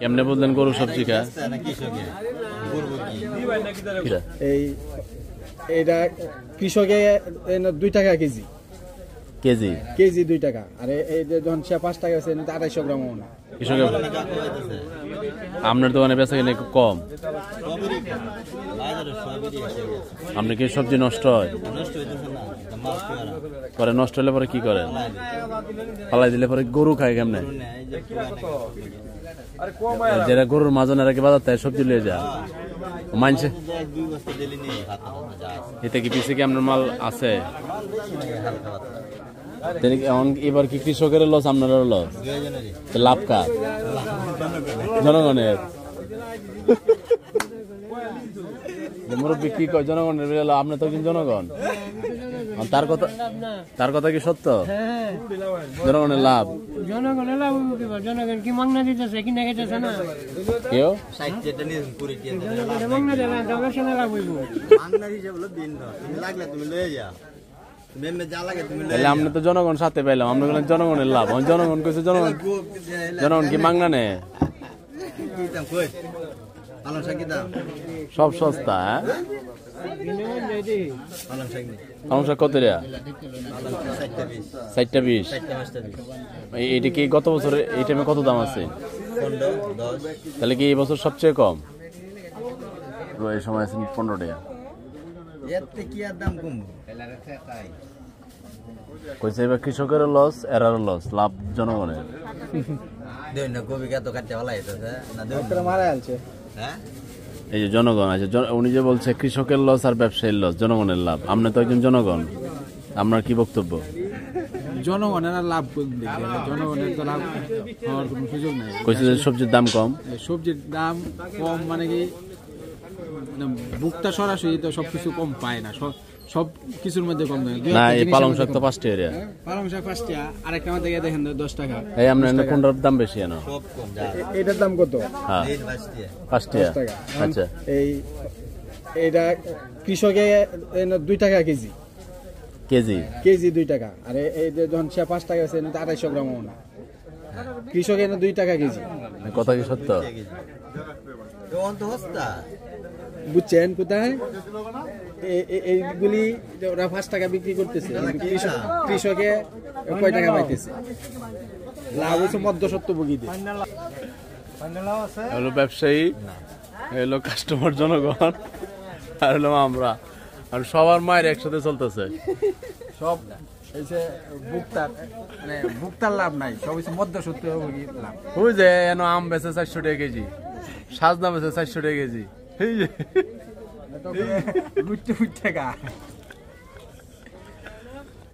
কেমনে বললেন গরু সবজি খা এইটা কৃষকে 2 টাকা কেজি কেজি কেজি 2 টাকা। আর এই যে যখন 5 টাকা আছে 250 গ্রাম মনে কৃষকের আপনার দোকানে বেচা কিনা একটু কম। আপনি কি সবজি নষ্ট হয় পরে নষ্ট হলে পরে কি করেন? ফালাই দিলে পরে গরু খায় কেমনে? যারা গরুর মাজন এরা কি বাজার তাই সবজি লিয়ে যায় মানছে এতে কি পিছিয়ে কি আপনার মাল আছে? এবার কি কৃষকের লস আপনার লস? লাভ কার? জনগণের। মুরব্বী কি কয় জনগণের? আপনি তো একজন জনগণ, তার কথা কি সত্য? জনগণের লাভ, জনগণের লাভ। জনগণ কি মাংনা দিতেছে কিনা খাইতেছে না কেউ আপনি তো জনগণ সাথে পাইলাম, আপনি বললেন জনগণের লাভ। জনগণ কইছে জনগণ কি মাংনা নেয়? সব সস্তা। হ্যাঁ পালং শাক কত রেয়া? 4টা 20। এইটা কি গত বছর এই টাইমে কত দাম আছে? তাহলে কি এই বছর সবচেয়ে কম? এই সময় আছে 15 টাকা। কইছে এবার কৃষকের লস, এরার লস, লাভ জনগণের। এই যে জনগণ আছে, উনি যে বলছে কৃষকের লস আর ব্যবসায়ীর লস, জনগণের লাভ। আপনি তো একজন জনগণ, আপনার কি বক্তব্য? জনগণের লাভ, জনগণের তো লাভ হওয়ার কোনো সুযোগ নেই। কইছে যে সবজির দাম কম। সবজির দাম কম মানে কি ভোক্তা সরাসরি তো সবকিছু কম পায় না, সব কিছুর মধ্যে কম দেয় না। এই পালং শাক তো 5 টাকা। পালং শাক 5 টাকা, আরেকটা মধ্যে দেখেন 10 টাকা। এই আপনার কোনটার দাম বেশি? জানো এটার দাম কত? হ্যাঁ 5 টাকা। আচ্ছা এইটা কৃষকে 2 টাকা কেজি কেজি কেজি 2 টাকা। আর এই যে যখন 5 টাকা আছে 250 গ্রাম মনে কৃষকে 2 টাকা কেজি। কথা কি সত্য? বুঝছেন কোথায় এইগুলি ওরা 5 টাকা বিক্রি করতেছে, কৃষকে কয় টাকা পাইতেছে? লাভ হচ্ছে মধ্যস্বত্বভোগীদের। হলো ব্যবসায়ী, হলো কাস্টমার জনগণ, আর হলো আমরা। আর সবার মায়ের একসাথে চলতেছে সব। এই যে ভোক্তার লাভ নাই, সব হচ্ছে মধ্যস্বত্বভোগীর লাভ। ওই যে এনো আম বেচে 400 টাকা কেজি, সাজনা বেচে 400 টাকা কেজি। এই যে টাকা